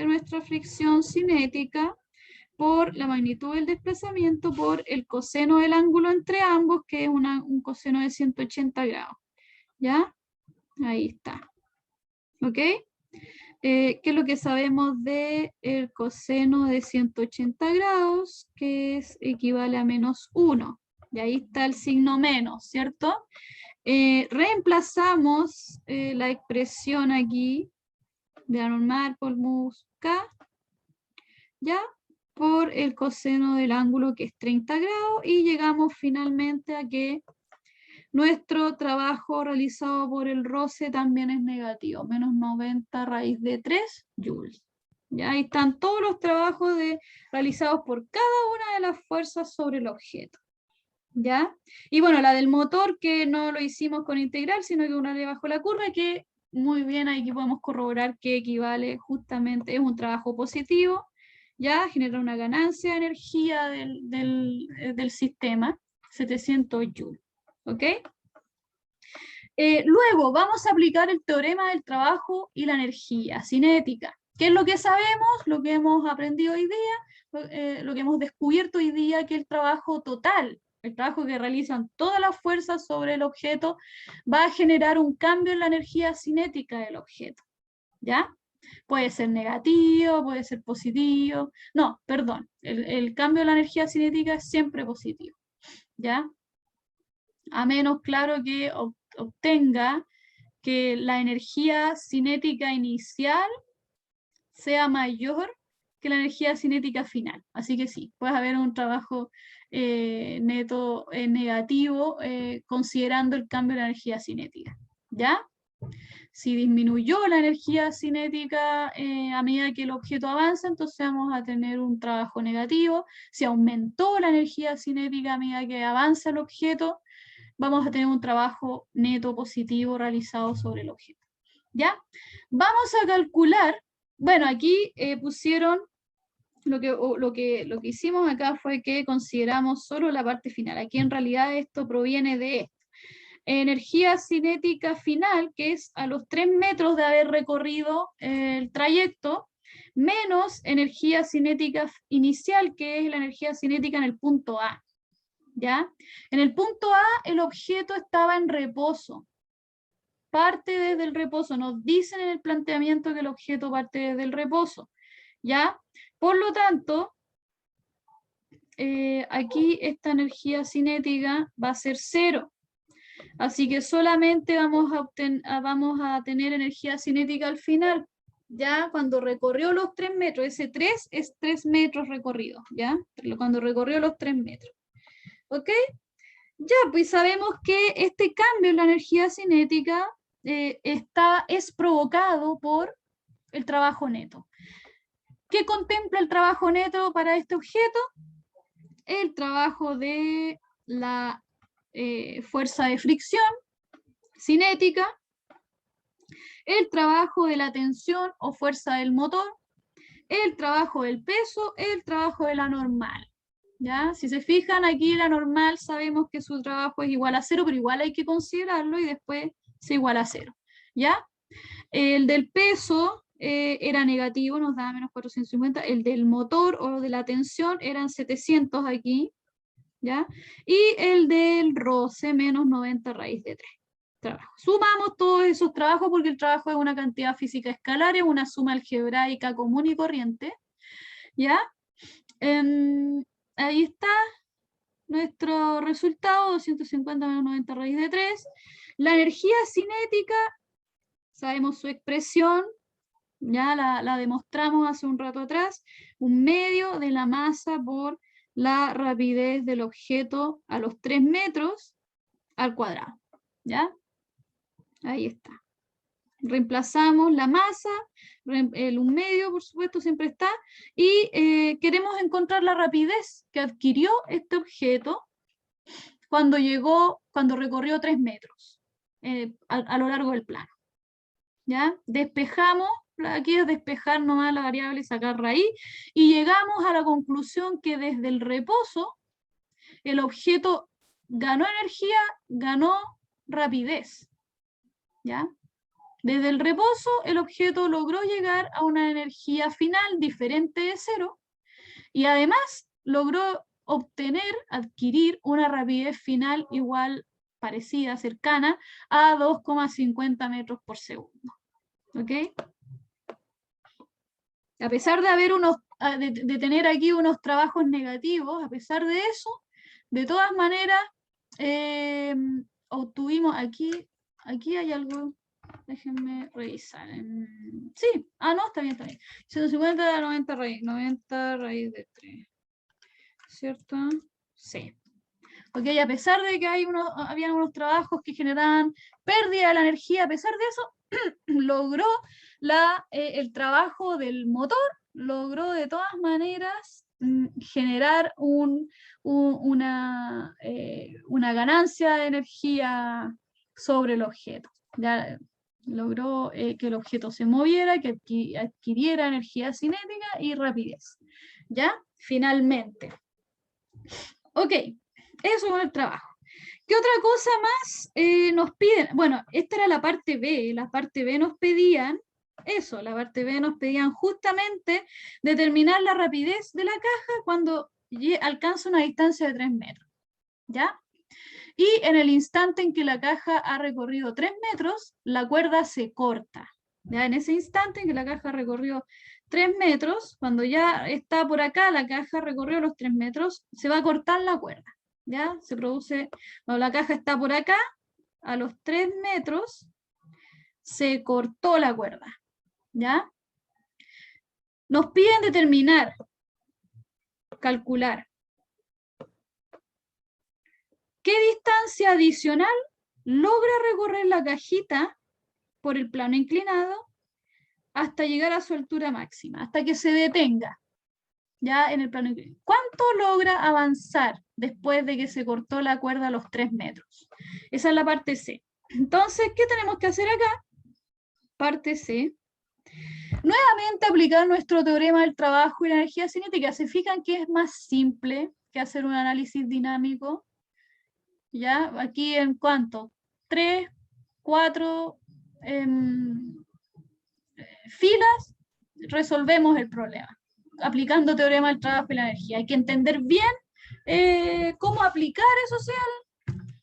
nuestra fricción cinética por la magnitud del desplazamiento por el coseno del ángulo entre ambos, que es un coseno de 180 grados. ¿Ya? Ahí está. ¿Ok? ¿Qué es lo que sabemos del coseno de 180 grados? Que equivale a -1. Y ahí está el signo menos, ¿cierto? Reemplazamos la expresión aquí de la normal por mu k, ¿ya? Por el coseno del ángulo, que es 30 grados, y llegamos finalmente a que nuestro trabajo realizado por el roce también es negativo, -90 raíz de 3 joules. ¿Ya? Ahí están todos los trabajos realizados por cada una de las fuerzas sobre el objeto. ¿Ya? Y bueno, la del motor, que no lo hicimos con integral, sino que una le bajo la curva, que muy bien, aquí podemos corroborar que equivale justamente, es un trabajo positivo, ya genera una ganancia de energía del sistema, 700 joules. ¿Ok? Luego vamos a aplicar el teorema del trabajo y la energía cinética. ¿Qué es lo que sabemos? Lo que hemos aprendido hoy día, lo que hemos descubierto hoy día, que el trabajo total, el trabajo que realizan todas las fuerzas sobre el objeto, va a generar un cambio en la energía cinética del objeto. ¿Ya? Puede ser negativo, puede ser positivo. No, perdón, el cambio de la energía cinética es siempre positivo. ¿Ya? A menos, claro, que obtenga que la energía cinética inicial sea mayor que la energía cinética final. Así que sí, puede haber un trabajo neto negativo considerando el cambio de la energía cinética. ¿Ya? Si disminuyó la energía cinética a medida que el objeto avanza, entonces vamos a tener un trabajo negativo. Si aumentó la energía cinética a medida que avanza el objeto, vamos a tener un trabajo neto positivo realizado sobre el objeto. ¿Ya? Vamos a calcular, bueno, aquí pusieron, lo que hicimos acá fue que consideramos solo la parte final. Aquí en realidad esto proviene de esto. Energía cinética final, que es a los 3 metros de haber recorrido el trayecto, menos energía cinética inicial, que es la energía cinética en el punto A. ¿Ya? En el punto A el objeto estaba en reposo. Parte desde el reposo. Nos dicen en el planteamiento que el objeto parte desde el reposo. ¿Ya? Por lo tanto, aquí esta energía cinética va a ser 0. Así que solamente vamos a tener energía cinética al final, ya cuando recorrió los 3 metros. Ese 3 es 3 metros recorridos, ¿ya? Cuando recorrió los 3 metros. ¿Ok? Ya, pues sabemos que este cambio en la energía cinética es provocado por el trabajo neto. ¿Qué contempla el trabajo neto para este objeto? El trabajo de la fuerza de fricción cinética, el trabajo de la tensión o fuerza del motor, el trabajo del peso, el trabajo de la normal. ¿Ya? Si se fijan, aquí la normal sabemos que su trabajo es igual a 0, pero igual hay que considerarlo y después se iguala a 0. ¿Ya? El del peso era negativo, nos da menos 450. El del motor o de la tensión eran 700 aquí. ¿Ya? Y el del roce, menos 90 raíz de 3. Trabajo. Sumamos todos esos trabajos porque el trabajo es una cantidad física escalar, es una suma algebraica común y corriente. ¿Ya? Ahí está nuestro resultado, 250 menos 90 raíz de 3. La energía cinética, sabemos su expresión, ya la demostramos hace un rato atrás, 1/2 de la masa por la rapidez del objeto a los 3 metros al cuadrado. ¿Ya? Ahí está. Reemplazamos la masa, el 1/2, por supuesto, siempre está, y queremos encontrar la rapidez que adquirió este objeto cuando recorrió 3 metros a lo largo del plano. ¿Ya? Despejamos, aquí es despejar nomás la variable y sacar raíz, y llegamos a la conclusión que desde el reposo el objeto ganó energía, ganó rapidez. ¿Ya? Desde el reposo, el objeto logró llegar a una energía final diferente de 0 y además logró adquirir una rapidez final igual, parecida, cercana a 2,50 metros por segundo. ¿Ok? A pesar de de tener aquí unos trabajos negativos, a pesar de eso, de todas maneras, obtuvimos aquí hay algo. Déjenme revisar. Sí, no, está bien, está bien. 150 a 90 raíz de 3. ¿Cierto? Sí. Ok, a pesar de que habían unos trabajos que generaban pérdida de la energía, a pesar de eso, logró el trabajo del motor, logró de todas maneras generar una ganancia de energía sobre el objeto. Ya logró que el objeto se moviera, que adquiriera energía cinética y rapidez. ¿Ya? Finalmente. Ok, eso es el trabajo. ¿Qué otra cosa más nos piden? Bueno, esta era la parte B. La parte B nos pedían eso, la parte B nos pedían justamente determinar la rapidez de la caja cuando alcanza una distancia de 3 metros. ¿Ya? Y en el instante en que la caja ha recorrido 3 metros, la cuerda se corta. ¿Ya? En ese instante en que la caja recorrió 3 metros, cuando ya está por acá, la caja recorrió los 3 metros, se va a cortar la cuerda. ¿Ya? Se produce, cuando la caja está por acá, a los 3 metros, se cortó la cuerda. ¿Ya? Nos piden determinar, calcular. ¿Qué distancia adicional logra recorrer la cajita por el plano inclinado hasta llegar a su altura máxima, hasta que se detenga? Ya en el plano inclinado. ¿Cuánto logra avanzar después de que se cortó la cuerda a los 3 metros? Esa es la parte C. Entonces, ¿qué tenemos que hacer acá? Parte C. Nuevamente aplicar nuestro teorema del trabajo y la energía cinética. ¿Se fijan que es más simple que hacer un análisis dinámico? ¿Ya? Aquí en cuánto? 3, 4 filas, resolvemos el problema. Aplicando teorema del trabajo y la energía. Hay que entender bien cómo aplicar eso sea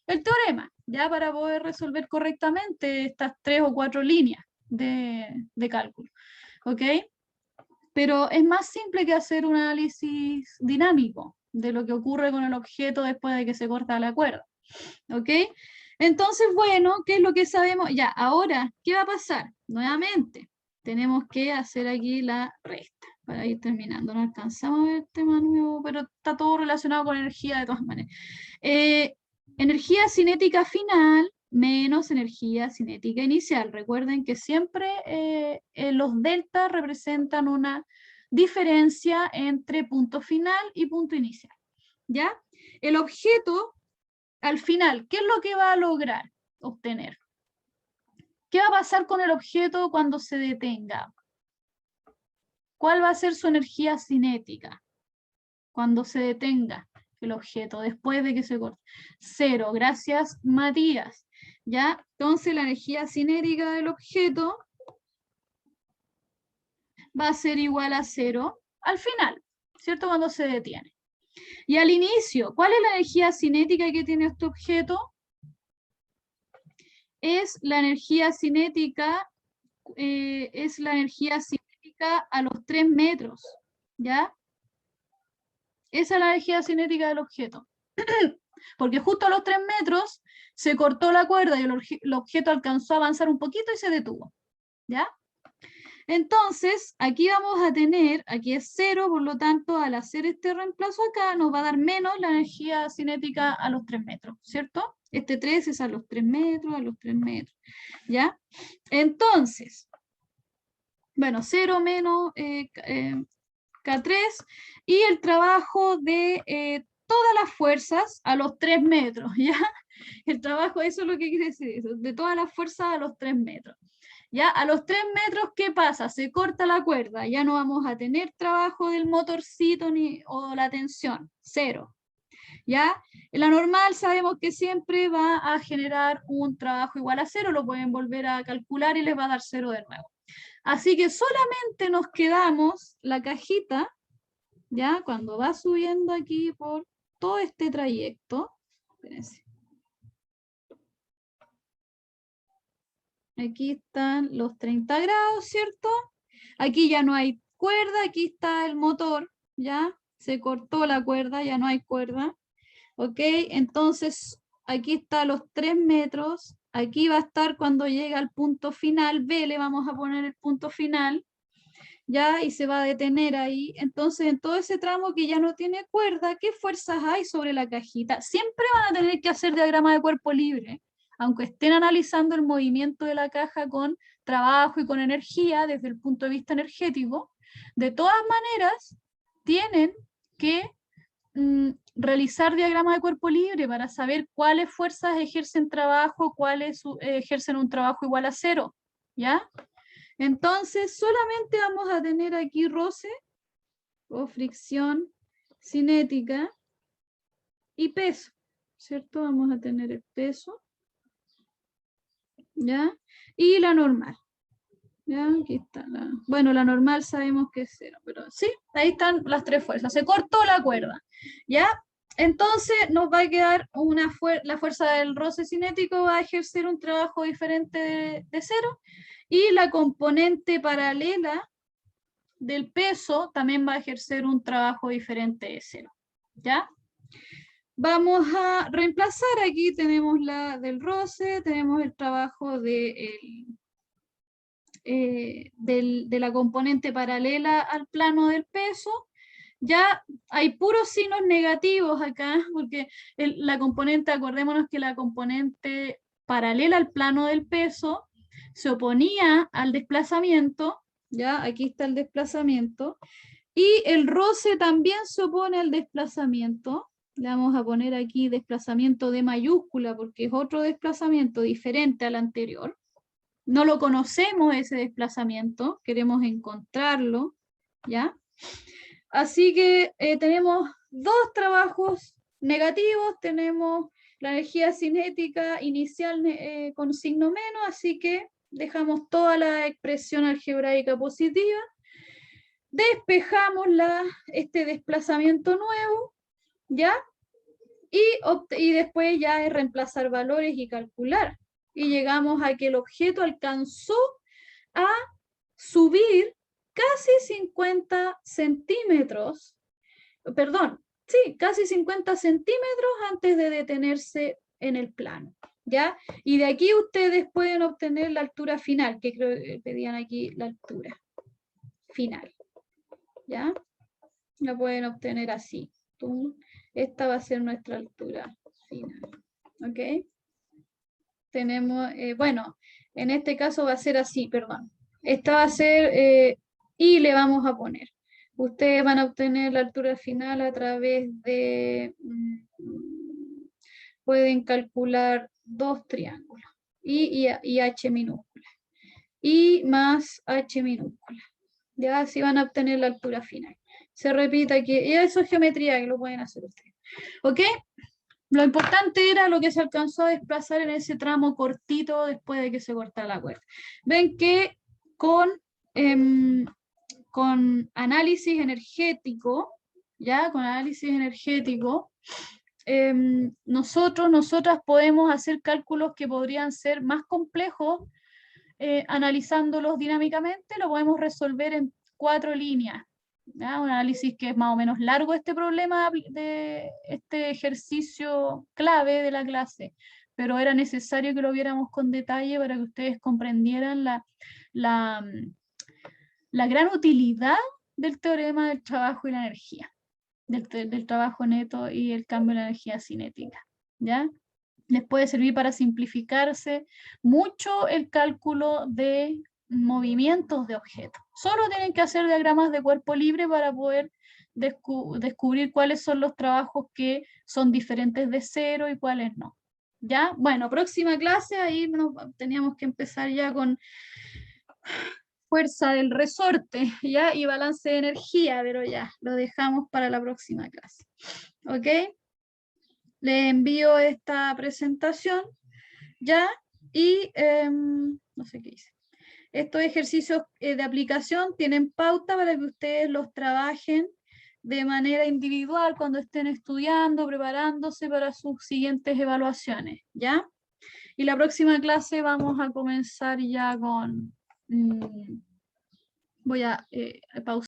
el teorema, ya para poder resolver correctamente estas 3 o 4 líneas de cálculo. ¿Ok? Pero es más simple que hacer un análisis dinámico de lo que ocurre con el objeto después de que se corta la cuerda. ¿Ok? Entonces, bueno, ¿qué es lo que sabemos? Ya, ahora, ¿qué va a pasar? Nuevamente, tenemos que hacer aquí la resta para ir terminando. No alcanzamos a ver el tema nuevo, pero está todo relacionado con energía de todas maneras. Energía cinética final menos energía cinética inicial. Recuerden que siempre los deltas representan una diferencia entre punto final y punto inicial. ¿Ya? El objeto, al final, ¿qué es lo que va a lograr obtener? ¿Qué va a pasar con el objeto cuando se detenga? ¿Cuál va a ser su energía cinética cuando se detenga el objeto después de que se corte? 0. Gracias, Matías. ¿Ya? Entonces la energía cinética del objeto va a ser igual a 0 al final, ¿cierto? Cuando se detiene. Y al inicio, ¿cuál es la energía cinética que tiene este objeto? Es la energía cinética a los 3 metros, ¿ya? Esa es la energía cinética del objeto. Porque justo a los 3 metros se cortó la cuerda y el objeto alcanzó a avanzar un poquito y se detuvo, ¿ya? Entonces, aquí vamos a tener, aquí es 0, por lo tanto, al hacer este reemplazo acá, nos va a dar menos la energía cinética a los 3 metros, ¿cierto? Este 3 es a los 3 metros, ¿ya? Entonces, bueno, 0 menos K3, y el trabajo de todas las fuerzas a los 3 metros, ¿ya? El trabajo, eso es lo que quiere decir eso, de todas las fuerzas a los 3 metros. ¿Ya? A los 3 metros, ¿qué pasa? Se corta la cuerda, ya no vamos a tener trabajo del motorcito o la tensión, 0. ¿Ya? En la normal sabemos que siempre va a generar un trabajo igual a 0, lo pueden volver a calcular y les va a dar 0 de nuevo. Así que solamente nos quedamos la cajita, ¿ya? Cuando va subiendo aquí por todo este trayecto, espérense. Aquí están los 30 grados, ¿cierto? Aquí ya no hay cuerda, aquí está el motor, ¿ya? Se cortó la cuerda, ya no hay cuerda. ¿Ok? Entonces, aquí está los 3 metros. Aquí va a estar cuando llega al punto final. B, le vamos a poner el punto final, ¿ya? Y se va a detener ahí. Entonces, en todo ese tramo que ya no tiene cuerda, ¿qué fuerzas hay sobre la cajita? Siempre van a tener que hacer diagrama de cuerpo libre, aunque estén analizando el movimiento de la caja con trabajo y con energía desde el punto de vista energético. De todas maneras, tienen que realizar diagrama de cuerpo libre para saber cuáles fuerzas ejercen trabajo, cuáles ejercen un trabajo igual a 0, ¿ya? Entonces, solamente vamos a tener aquí roce o fricción cinética y peso, ¿cierto? Vamos a tener el peso, ¿ya? Y la normal, ¿ya? Aquí está bueno, la normal sabemos que es 0, pero sí, ahí están las 3 fuerzas. Se cortó la cuerda, ¿ya? Entonces nos va a quedar la fuerza del roce cinético va a ejercer un trabajo diferente de 0, y la componente paralela del peso también va a ejercer un trabajo diferente de 0, ¿ya? Vamos a reemplazar, aquí tenemos la del roce, tenemos el trabajo del de la componente paralela al plano del peso, ya hay puros signos negativos acá, porque la componente, acordémonos que la componente paralela al plano del peso se oponía al desplazamiento, ya aquí está el desplazamiento, y el roce también se opone al desplazamiento. Le vamos a poner aquí desplazamiento de mayúscula porque es otro desplazamiento diferente al anterior. No lo conocemos ese desplazamiento, queremos encontrarlo, ¿ya? Así que tenemos dos trabajos negativos, tenemos la energía cinética inicial con signo menos, así que dejamos toda la expresión algebraica positiva, despejamos este desplazamiento nuevo, ¿ya? Y después ya es reemplazar valores y calcular. Y llegamos a que el objeto alcanzó a subir casi 50 centímetros, perdón, sí, casi 50 centímetros antes de detenerse en el plano, ¿ya? Y de aquí ustedes pueden obtener la altura final, que creo que pedían aquí la altura final, ¿ya? La pueden obtener así. Esta va a ser nuestra altura final, ¿ok? Tenemos, bueno, en este caso va a ser así, perdón. Esta va a ser, y le vamos a poner. Ustedes van a obtener la altura final a través de, pueden calcular dos triángulos, y h minúscula, y más h minúscula. Ya así van a obtener la altura final. Se repite aquí, y eso es geometría que lo pueden hacer ustedes. ¿Ok? Lo importante era lo que se alcanzó a desplazar en ese tramo cortito después de que se cortara la cuerda. Ven que con análisis energético, ¿ya? Con análisis energético, nosotras podemos hacer cálculos que podrían ser más complejos, analizándolos dinámicamente, lo podemos resolver en 4 líneas. ¿Ya? Un análisis que es más o menos largo este problema de este ejercicio clave de la clase, pero era necesario que lo viéramos con detalle para que ustedes comprendieran la gran utilidad del teorema del trabajo y la energía, del trabajo neto y el cambio de la energía cinética, ¿ya? Les puede servir para simplificarse mucho el cálculo de movimientos de objetos. Solo tienen que hacer diagramas de cuerpo libre para poder descubrir cuáles son los trabajos que son diferentes de cero y cuáles no. ¿Ya? Bueno, próxima clase, ahí teníamos que empezar ya con fuerza del resorte, ¿ya? Y balance de energía, pero ya, lo dejamos para la próxima clase. ¿Ok? Le envío esta presentación, ¿ya? Y no sé qué hice. Estos ejercicios de aplicación tienen pauta para que ustedes los trabajen de manera individual cuando estén estudiando, preparándose para sus siguientes evaluaciones, ¿ya? Y la próxima clase vamos a comenzar ya con... voy a pausar.